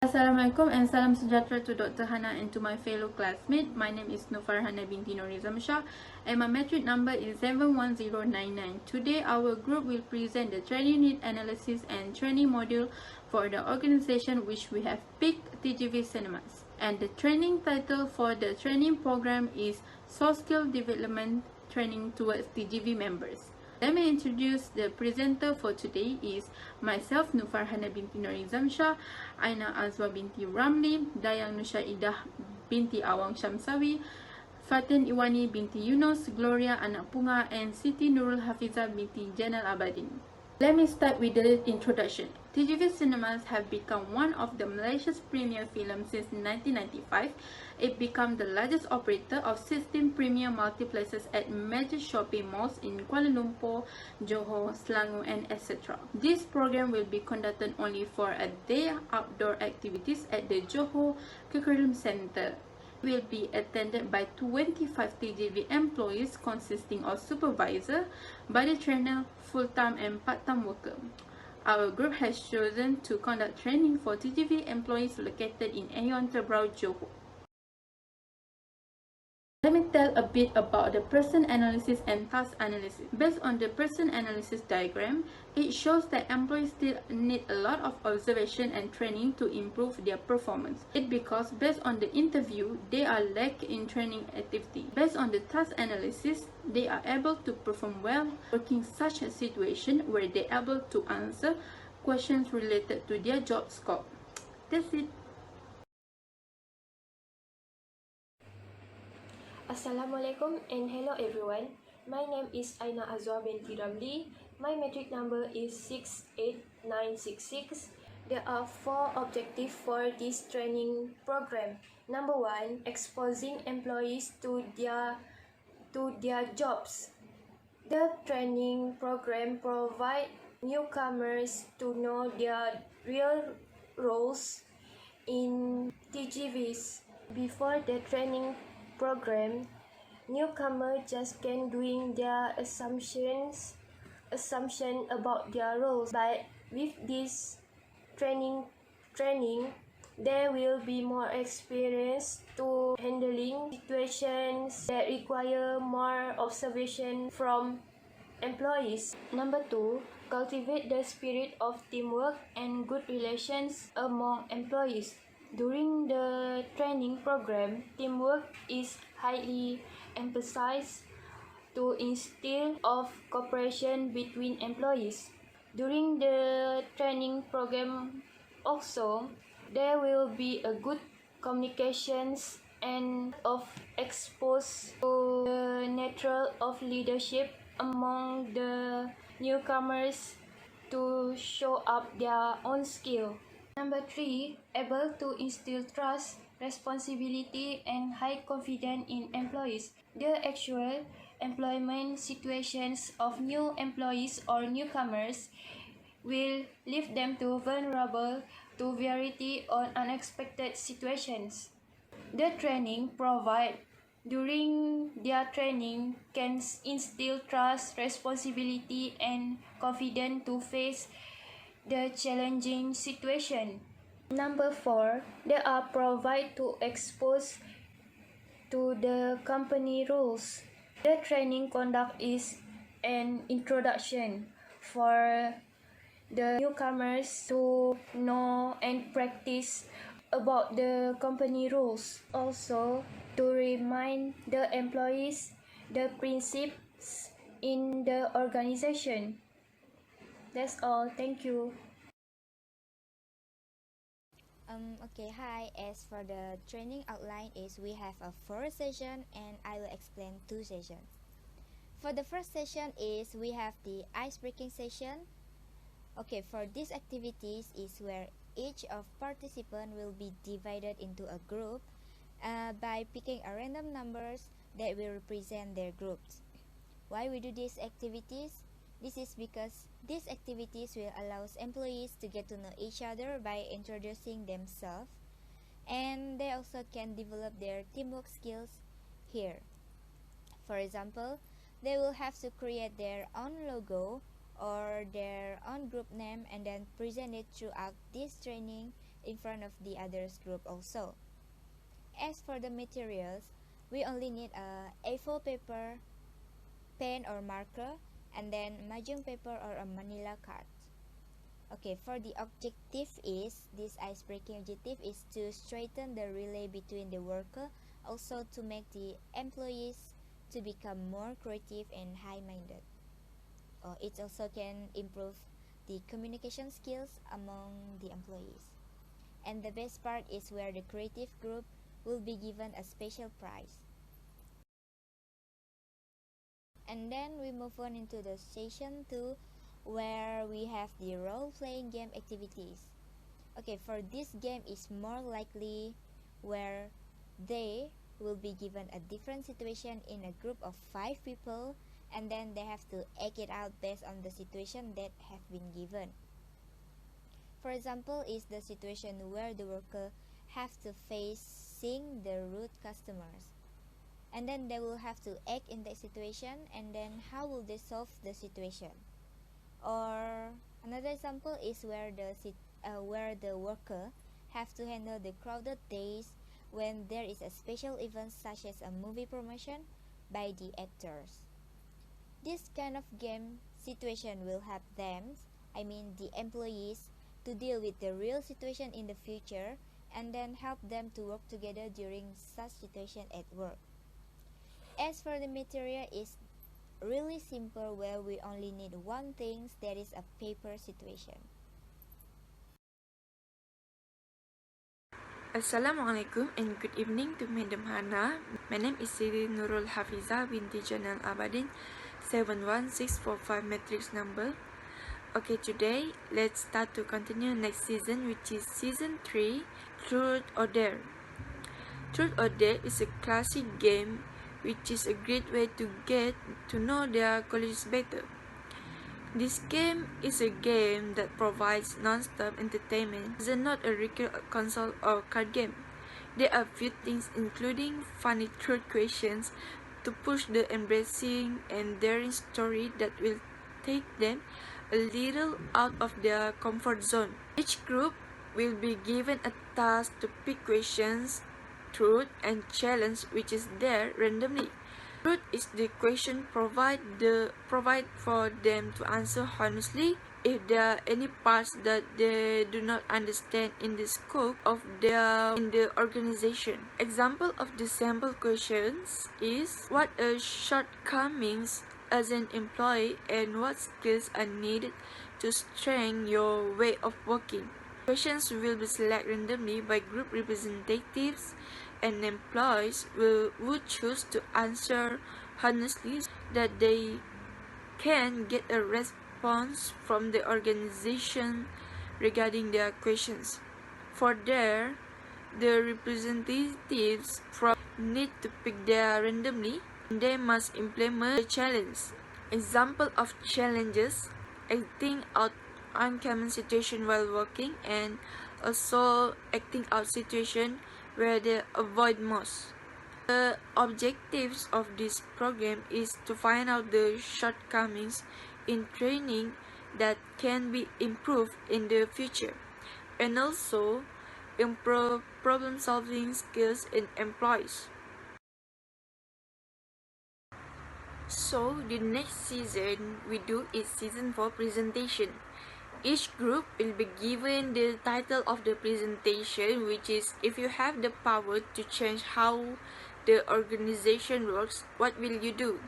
Assalamualaikum and salam sejahtera to Dr. Hana and to my fellow classmates. My name is Nufarhana binti Norizam Shah and my metric number is 71099. Today our group will present the training need analysis and training module for the organization which we have picked TGV Cinemas. And the training title for the training program is Soft Skill Development Training towards TGV members. Let me introduce the presenter for today is myself, Nufarhana binti Norizam Shah, Aina Azwa binti Ramli, Dayang Nushaidah binti Awang Syamsawi, Fatin Iwani binti Yunus, Gloria Anak Punga, and Siti Nurul Hafizah binti Janal Abadin. Let me start with the introduction. TGV Cinemas have become one of the Malaysia's premier films since 1995. It became the largest operator of 16 premier multiplexes at major shopping malls in Kuala Lumpur, Johor, Selangor, and etc. This program will be conducted only for a day outdoor activities at the Johor Curriculum Centre. Will be attended by 25 TGV employees consisting of supervisor, body trainer, full-time and part-time worker. Our group has chosen to conduct training for TGV employees located in Aeon Tebrau, Johor. Let me tell a bit about the person analysis and task analysis. Based on the person analysis diagram, it shows that employees still need a lot of observation and training to improve their performance. It's because based on the interview, they are lack in training activity. Based on the task analysis, they are able to perform well working such a situation where they are able to answer questions related to their job scope. That's it. Assalamualaikum and hello everyone. My name is Aina Azwa binti Ramli. My metric number is 68966. There are 4 objectives for this training program. Number 1, exposing employees to their jobs. The training program provides newcomers to know their real roles in TGVs. Before the training program, newcomers just can doing their assumption about their roles. But with this training, they will be more experienced to handling situations that require more observation from employees. Number 2, cultivate the spirit of teamwork and good relations among employees. During the training program, teamwork is highly emphasized to instill of cooperation between employees. During the training program also, there will be a good communications and of exposed to the nature of leadership among the newcomers to show up their own skill. Number 3, able to instill trust, responsibility, and high confidence in employees. The actual employment situations of new employees or newcomers will leave them to vulnerable to variety or unexpected situations. The training provided during their training can instill trust, responsibility, and confidence to face the challenging situation. Number 4, they are provided to expose to the company rules. The training conduct is an introduction for the newcomers to know and practice about the company rules. Also, to remind the employees the principles in the organization. That's all. Thank you. Okay, hi. As for the training outline is we have a 4 session and I will explain 2 sessions. For the first session is we have the icebreaking session. Okay, for these activities is where each of participant will be divided into a group by picking a random numbers that will represent their groups. Why we do these activities? This is because these activities will allow employees to get to know each other by introducing themselves, and they also can develop their teamwork skills here. For example, they will have to create their own logo or their own group name and then present it throughout this training in front of the others group also. As for the materials, we only need a A4 paper, pen or marker, and then mahjong paper or a manila card. Okay, for the objective is, this icebreaking objective is to straighten the relay between the worker, also to make the employees to become more creative and high-minded. It also can improve the communication skills among the employees. And the best part is where the creative group will be given a special prize. And then we move on into the session 2, where we have the role-playing game activities. Okay, for this game is more likely where they will be given a different situation in a group of 5 people, and then they have to act it out based on the situation that have been given. For example, is the situation where the worker have to facing the rude customers, and then they will have to act in that situation, and then how will they solve the situation. Or another example is where the worker have to handle the crowded days when there is a special event such as a movie promotion by the actors. This kind of game situation will help them, the employees, to deal with the real situation in the future, and then help them to work together during such situation at work. As for the material, is really simple, where we only need one thing, that is a paper situation. Assalamualaikum and good evening to Madam Hana. My name is Siri Nurul Hafiza binti Janal Abadin, 71645 matrix number. Okay, today let's start to continue next season, which is season 3, Truth or Dare. Truth or Dare is a classic game which is a great way to get to know their colleagues better. This game is a game that provides non-stop entertainment. It is not a regular console or card game. There are few things, including funny truth questions to push the embarrassing and daring story that will take them a little out of their comfort zone. Each group will be given a task to pick questions, truth, and challenge which is there randomly. Truth is the question provide for them to answer honestly if there are any parts that they do not understand in the scope of in the organization. Example of the sample questions is: what are shortcomings as an employee and what skills are needed to strengthen your way of working? Questions will be selected randomly by group representatives, and employees would choose to answer honestly so that they can get a response from the organization regarding their questions. For there, the representatives need to pick their randomly, and they must implement the challenge. Example of challenges: acting out uncommon situation while working, and also acting out situation where they avoid most. The objectives of this program is to find out the shortcomings in training that can be improved in the future, and also improve problem-solving skills in employees. So the next season we do is season 4 presentation. Each group will be given the title of the presentation, which is: if you have the power to change how the organization works, what will you do?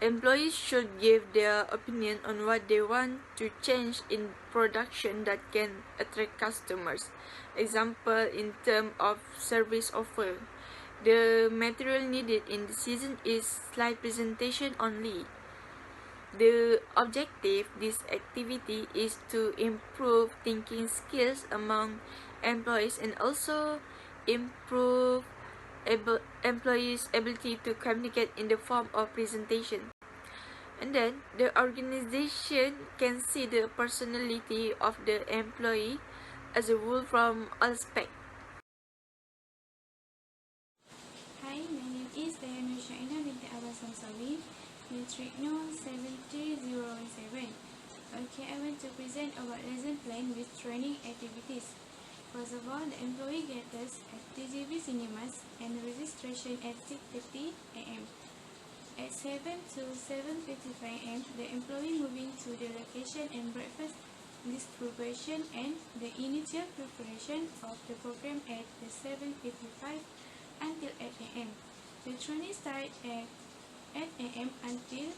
Employees should give their opinion on what they want to change in production that can attract customers. Example, in terms of service offer. The material needed in the season is slide presentation only. The objective of this activity is to improve thinking skills among employees and also improve employees' ability to communicate in the form of presentation. And then the organization can see the personality of the employee as a whole from all aspects. Hi, my name is Dayana Shaina binti Abbas Ansari, matric no 73017. Okay, I want to present about lesson plan with training activities. First of all, the employee gathers at TGV cinemas and registration at 6:30 a.m. At 7 to 7:55 am, the employee moving to the location and breakfast distribution and the initial preparation of the program at the 7:55 until 8 am. The training starts at 8 am until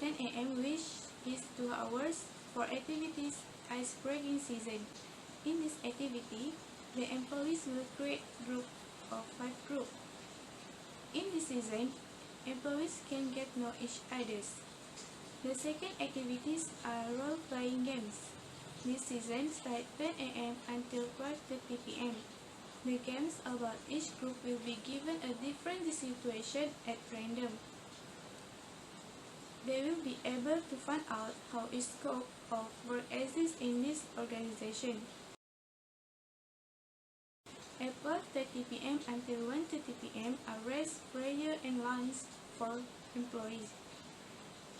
10 am, which is 2 hours for activities Icebreaking season. In this activity, the employees will create group of 5 groups. In this season, employees can get know each other. The second activities are role-playing games. This season starts 10 am until 12:30 pm. The games about each group will be given a different situation at random. They will be able to find out how each scope of work exists in this organization. At 12:30 pm until 1:30 pm are rest, prayer, and lunch for employees.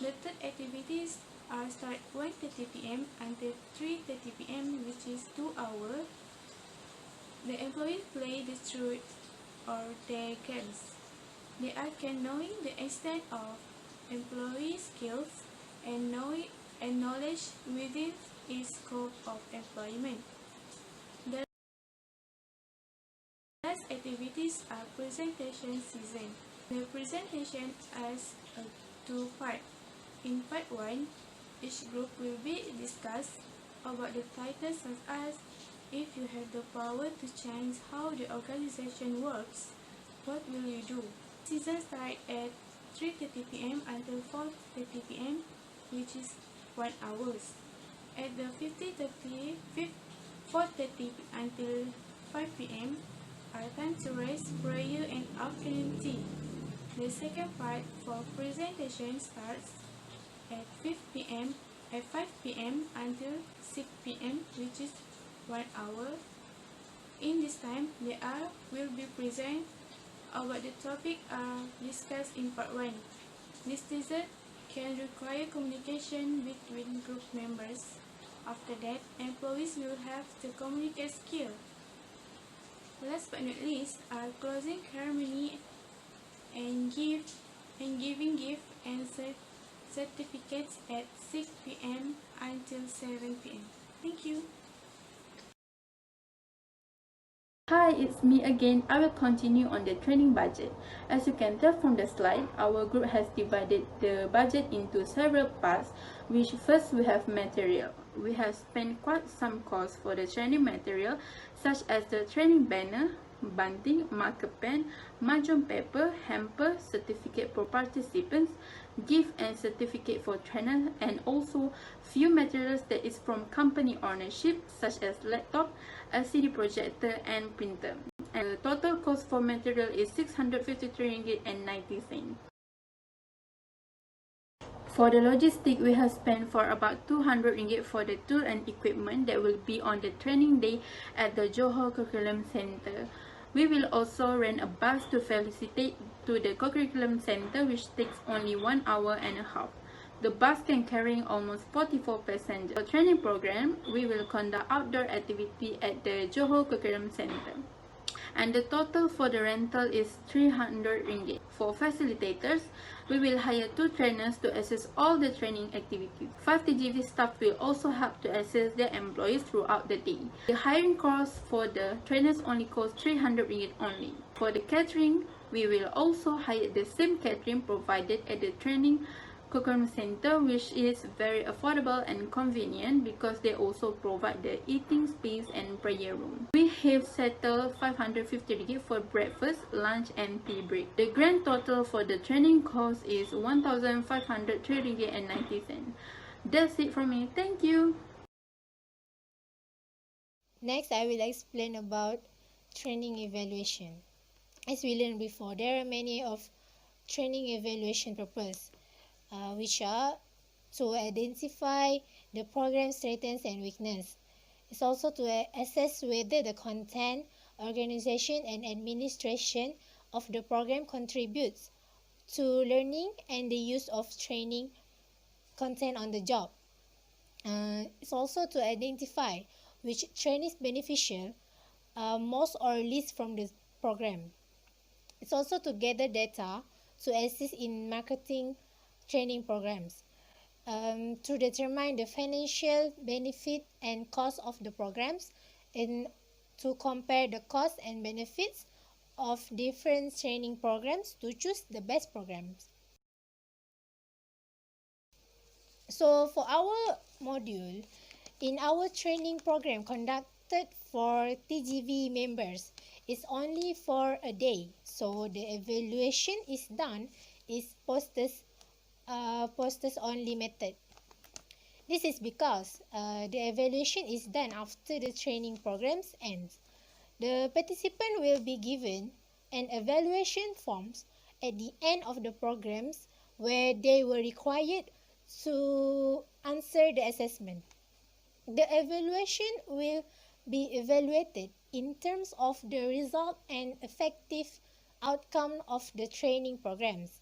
The third activities are start 1:30 pm until 3:30 pm, which is 2 hours. The employees play the truth or their games. They are knowing the extent of employee skills and knowledge within its scope of employment. The last activities are presentation season. The presentation has a 2 parts. In part 1, each group will be discussed about the titles such as if you have the power to change how the organization works, what will you do? Season starts at 3:30 pm until 4:30 pm, which is 1 hour. At the 4:30 until 5 pm are time to rest, prayer, and afternoon tea. The second part for presentation starts at 5 pm until 6 pm, which is 1 hour. In this time, will be present about the topic discussed in part 1. This season can require communication between group members. After that, employees will have the communicate skill. Last but not least are closing ceremony and giving gift and certificates at 6 pm until 7 pm. Thank you. Hi, it's me again. I will continue on the training budget. As you can tell from the slide, our group has divided the budget into several parts, which first we have material. We have spent quite some cost for the training material, such as the training banner, bunting, marker pen, mahjong paper, hamper, certificate for participants, gift and certificate for trainers, and also few materials that is from company ownership, such as laptop, LCD projector, and printer. And the total cost for material is 653 ringgit and 90 cents. For the logistic, we have spent for about 200 ringgit for the tool and equipment that will be on the training day at the Johor Curriculum Center. We will also rent a bus to facilitate to the curriculum center, which takes only 1 hour and a half. The bus can carry almost 44 passengers. For training program, we will conduct outdoor activity at the Johor Curriculum Center. And the total for the rental is 300 ringgit. For facilitators, we will hire 2 trainers to assist all the training activities. 5 TGV staff will also help to assist their employees throughout the day. The hiring cost for the trainers only costs 300 ringgit only. For the catering, we will also hire the same catering provided at the training curriculum center, which is very affordable and convenient because they also provide the eating space and prayer room. We have settled 550 ringgit for breakfast, lunch, and tea break. The grand total for the training cost is 1,503 ringgit and 90 cents. That's it from me. Thank you. Next, I will explain about training evaluation. As we learned before, there are many of training evaluation purposes, which are to identify the program strengths and weakness. It's also to assess whether the content, organization, and administration of the program contributes to learning and the use of training content on the job. It's also to identify which training is beneficial most or least from the program. It's also to gather data to assist in marketing training programs, to determine the financial benefit and cost of the programs, and to compare the costs and benefits of different training programs to choose the best programs. So for our module, in our training program conducted for TGV members, it's only for a day. So the evaluation is done is posters only method. This is because the evaluation is done after the training programs ends. The participant will be given an evaluation forms at the end of the programs where they were required to answer the assessment. The evaluation will be evaluated in terms of the result and effective outcome of the training programs.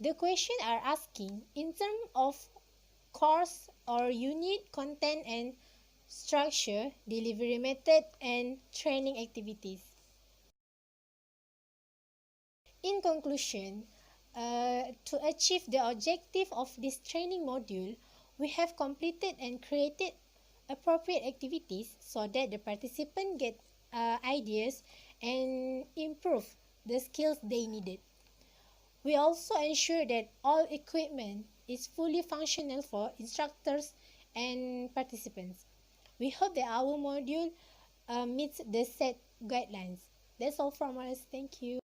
The questions are asking in terms of course or unit content and structure, delivery method, and training activities. In conclusion, to achieve the objective of this training module, we have completed and created appropriate activities so that the participants get ideas and improve the skills they needed. We also ensure that all equipment is fully functional for instructors and participants. We hope that our module meets the set guidelines. That's all from us. Thank you.